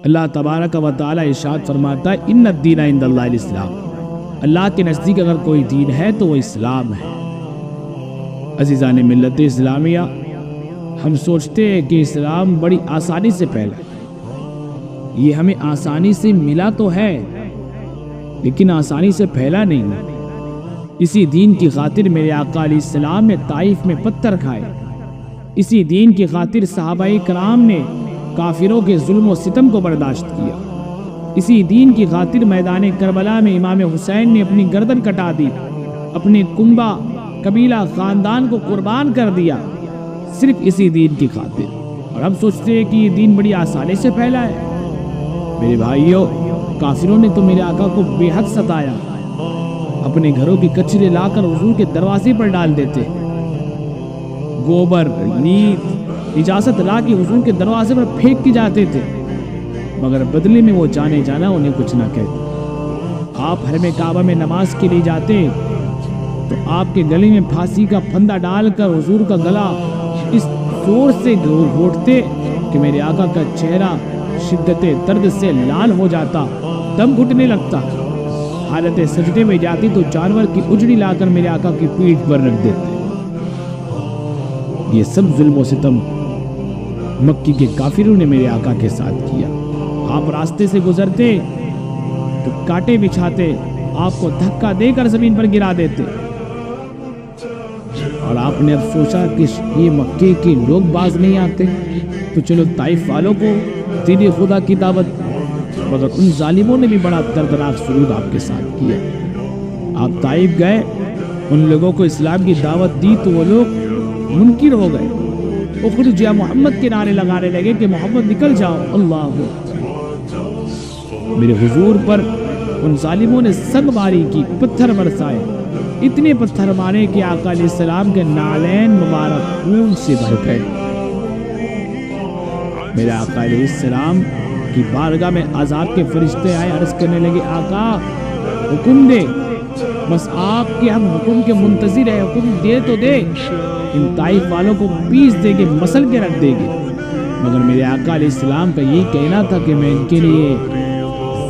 اللہ تبارک و تعالی ارشاد فرماتا ہے ان الدین عند اللہ الاسلام، اللہ کے نزدیک اگر کوئی دین ہے تو وہ اسلام ہے۔ عزیزان ملت اسلامیہ، ہم سوچتے ہیں کہ اسلام بڑی آسانی سے پھیلا، یہ ہمیں آسانی سے ملا تو ہے لیکن آسانی سے پھیلا نہیں۔ اسی دین کی خاطر میرے آقا علیہ السلام نے طائف میں پتھر کھائے، اسی دین کی خاطر صحابہ کرام نے کافروں کے ظلم و ستم کو برداشت کیا، اسی دین کی خاطر میدان کربلا میں امام حسین نے اپنی گردن کٹا دی، اپنے کنبہ قبیلہ خاندان کو قربان کر دیا، صرف اسی دین کی خاطر۔ اور ہم سوچتے ہیں کہ یہ دین بڑی آسانی سے پھیلا ہے۔ میرے بھائیوں، کافروں نے تو میرے آقا کو بے حد ستایا، اپنے گھروں کی کچرے لا کر حضور کے دروازے پر ڈال دیتے، گوبر نیت اجازت لا کے حضور کے دروازے پر پھینک کے جاتے تھے، مگر بدلے میں وہ جانے جانا انہیں کچھ نہ کہتے۔ آپ حرم کعبہ میں نماز کے لیے جاتے تو آپ کے گلے میں پھانسی کا پھندا ڈال کر حضور کا گلا اس زور سے گھونٹتے کہ میرے آقا کا چہرہ شدت درد سے لال ہو جاتا، دم گھٹنے لگتا۔ حالت سجدے میں جاتی تو جانور کی اجڑی لا کر میرے آقا کی پیٹھ پر رکھ دیتے۔ یہ سب ظلم و ستم مکی کے کافروں نے میرے آقا کے ساتھ کیا۔ آپ راستے سے گزرتے تو کانٹے بچھاتے، آپ کو دھکا دے کر زمین پر گرا دیتے، اور آپ نے اب سوچا کہ یہ مکے کے لوگ باز نہیں آتے تو چلو طائف والوں کو دین خدا کی دعوت، مگر ان ظالموں نے بھی بڑا دردناک سلوک آپ کے ساتھ کیا۔ آپ طائف گئے، ان لوگوں کو اسلام کی دعوت دی تو وہ لوگ منکر ہو گئے، اخرج یا محمد کے نعرے لگانے لگے کہ محمد نکل جاؤ۔ اللہ میرے حضور پر ان ظالموں نے سنگ باری کی، پتھر برسائے، اتنے پتھر مارے کہ آقا علیہ السلام کے نالین مبارک خون سے بھر گئے۔ میرے آقا علیہ السلام کی بارگاہ میں عذاب کے فرشتے آئے، عرض کرنے لگے آقا حکم دے، بس آپ کے ہم حکم کے منتظر ہیں، حکم دے تو دے، ان طائف والوں کو پیس دے گے، مسل کے رکھ دے گے۔ مگر میرے آقا علیہ السلام کا یہی کہنا تھا کہ میں ان کے لیے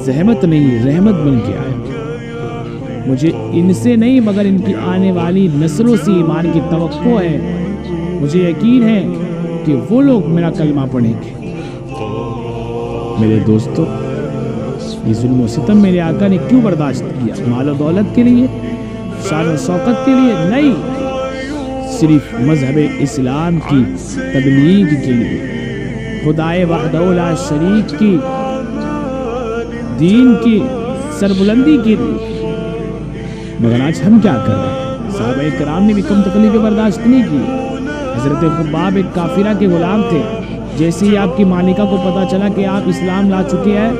زحمت نہیں رحمت بن کے آیا، مجھے ان سے نہیں مگر ان کی آنے والی نسلوں سے ایمان کی توقع ہے، مجھے یقین ہے کہ وہ لوگ میرا کلمہ پڑھیں گے۔ میرے دوستو، یہ ظلم و ستم میرے آقا نے کیوں برداشت کیا؟ مال و دولت کے لیے، شان و شوکت کے لیے نہیں، صرف مذہب اسلام کی تبلیغ کے لیے، خدائے وحدہ لا شریک کی دین کی سربلندی کے لیے۔ مگر آج ہم کیا کر رہے ہیں؟ صحابہ کرام نے بھی کم تکلیفیں برداشت نہیں کی۔ حضرت خباب ایک کافرہ کے غلام تھے، جیسے ہی آپ کی مالکہ کو پتا چلا کہ آپ اسلام لا چکے ہیں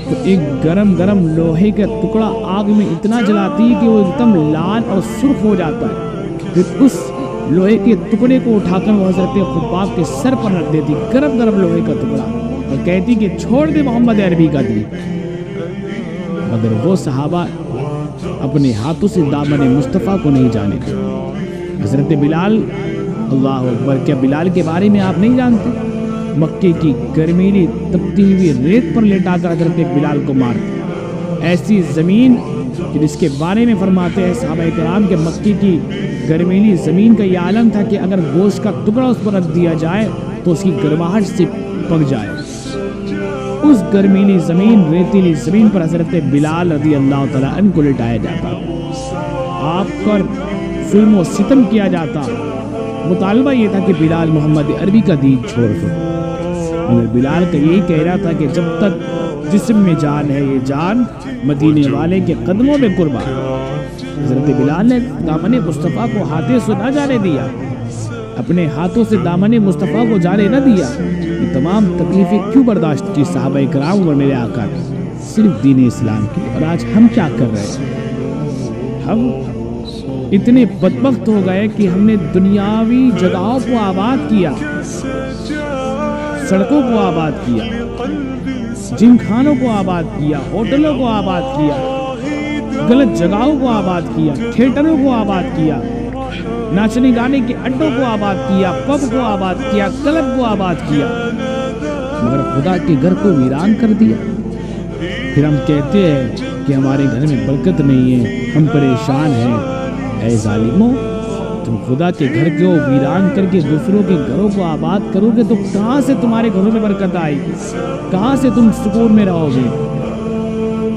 تو ایک گرم گرم لوہے کا ٹکڑا آگ میں اتنا جلاتی کہ وہ ایک دم لال اور سرخ ہو جاتا ہے، پھر اس لوہے کے ٹکڑے کو اٹھا کر وہ حضرت خباب کے سر پر رکھ دیتی، گرم گرم لوہے کا ٹکڑا، اور کہتی کہ چھوڑ دے محمد عربی کا دین۔ مگر وہ صحابہ اپنے ہاتھوں سے دامن مصطفیٰ کو نہیں جانے دے۔ حضرت بلال، اللہ اکبر، کیا بلال کے بارے میں آپ نہیں جانتے؟ مکے کی گرمیلی تپتی ہوئی ریت پر لیٹا کر حضرت بلال کو مارتے، ایسی زمین کہ جس کے بارے میں فرماتے ہیں صحابہ کرام کہ مکے کی گرمیلی زمین کا یہ عالم تھا کہ اگر گوشت کا ٹکڑا اس پر رکھ دیا جائے تو اس کی گرماہٹ سے پک جائے۔ اس گرمیلی زمین، ریتیلی زمین پر حضرت بلال رضی اللہ تعالیٰ عنہ کو لٹایا جاتا، آپ پر ظلم و ستم کیا جاتا۔ مطالبہ یہ تھا کہ بلال محمد عربی کا دین چھوڑ دو، مگر بلال کا یہی کہہ رہا تھا کہ جب تک جسم میں جان ہے یہ جان مدینے والے کے قدموں میں قربان۔ حضرت بلال نے دامن مصطفیٰ کو ہاتھوں سے نہ جانے دیا، اپنے ہاتھوں سے دامن مصطفیٰ کو جانے نہ دیا۔ یہ تمام تکلیفیں کیوں برداشت کی صحابہ کرام اور میرے آقا نے؟ صرف دین اسلام کی۔ اور آج ہم کیا کر رہے ہیں؟ ہم اتنے بدبخت ہو گئے کہ ہم نے دنیاوی جگہوں کو آباد کیا، سڑکوں کو آباد کیا، جم خانوں کو آباد کیا، ہوٹلوں کو آباد کیا، غلط جگہوں کو آباد کیا، تھیٹروں کو آباد کیا، ناچنے گانے کے اڈوں کو آباد کیا، پب کو آباد کیا، کلب کو آباد کیا۔ مگر خدا کے گھر کو ویران کر دیا۔ پھر ہم کہتے ہیں کہ ہمارے گھر میں برکت نہیں ہے، ہم پریشان ہیں۔ اے ظالموں، تم خدا کے گھر کو ویران کر کے دوسروں کے گھروں کو آباد کرو گے تو کہاں سے تمہارے گھروں میں برکت آئے گی؟ کہاں سے تم سکون میں رہو گے؟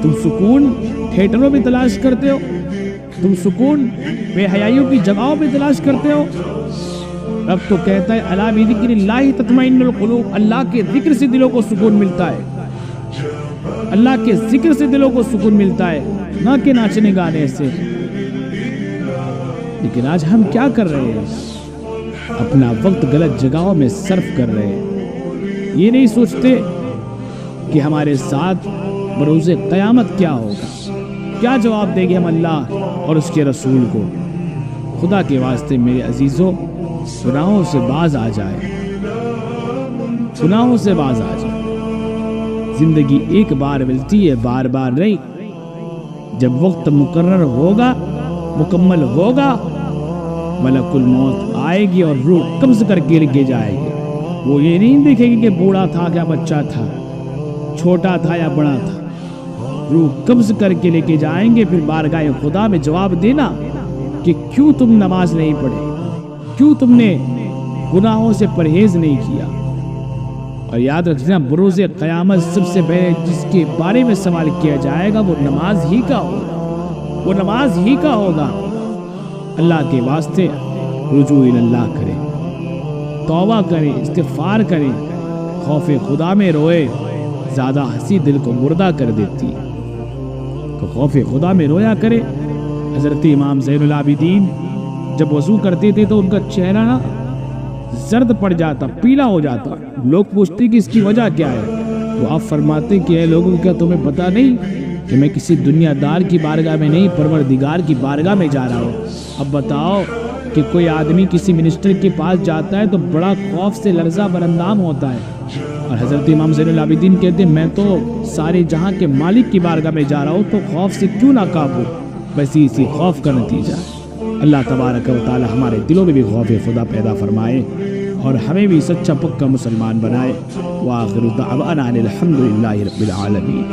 تم سکون تھیٹروں میں تلاش کرتے ہو؟ تم سکون بے حیائیوں کی جگہوں میں تلاش کرتے ہو؟ رب تو کہتا ہے الا بذکر اللہ تطمئن القلوب، اللہ کے ذکر سے دلوں کو سکون ملتا ہے، اللہ کے ذکر سے دلوں کو سکون ملتا ہے، نہ کہ ناچنے گانے سے۔ لیکن آج ہم کیا کر رہے ہیں؟ اپنا وقت غلط جگہوں میں صرف کر رہے ہیں۔ یہ نہیں سوچتے کہ ہمارے ساتھ بروز قیامت کیا ہوگا، کیا جواب دیں گے ہم اللہ اور اس کے رسول کو۔ خدا کے واسطے میرے عزیزوں، گناہوں سے باز آ جائے، گناہوں سے باز آ جائے۔ زندگی ایک بار ملتی ہے، بار بار نہیں۔ جب وقت مقرر ہوگا، مکمل ہوگا، ملک الموت آئے گی اور روح قبض کر کے لے جائے گی۔ وہ یہ نہیں دیکھے گی کہ بوڑھا تھا یا بچہ تھا، چھوٹا تھا یا بڑا تھا۔ روح قبض کر کے لے کے جائیں گے۔ پھر بارگاہ خدا میں جواب دینا کہ کیوں تم نماز نہیں پڑھے، کیوں تم نے گناہوں سے پرہیز نہیں کیا۔ اور یاد رکھنا، بروز قیامت سب سے پہلے جس کے بارے میں سوال کیا جائے گا وہ نماز ہی کا ہوگا، وہ نماز ہی کا ہوگا۔ اللہ کے واسطے رجوع اللہ کریں، توبہ کریں، استغفار کریں، خوف خدا میں روئے۔ زیادہ ہنسی دل کو مردہ کر دیتی ہے، تو خوف خدا میں رویا کرے۔ حضرت امام زین العابدین جب وضو کرتے تھے تو ان کا چہرہ نا زرد پڑ جاتا، پیلا ہو جاتا۔ لوگ پوچھتے کہ اس کی وجہ کیا ہے، تو آپ فرماتے کہ اے لوگوں، کیا تمہیں پتہ نہیں کہ میں کسی دنیا دار کی بارگاہ میں نہیں، پروردگار کی بارگاہ میں جا رہا ہوں۔ اب بتاؤ کہ کوئی آدمی کسی منسٹر کے پاس جاتا ہے تو بڑا خوف سے لرزہ برندام ہوتا ہے، اور حضرت امام زین العابدین کہتے ہیں میں تو سارے جہاں کے مالک کی بارگاہ میں جا رہا ہوں، تو خوف سے کیوں نہ قابو۔ بس اسی خوف کا نتیجہ اللہ تبارک و تعالی ہمارے دلوں میں بھی خوف خدا پیدا فرمائے اور ہمیں بھی سچا پکا مسلمان بنائے۔ وآخر دعوانا الحمدللہ رب العالمین۔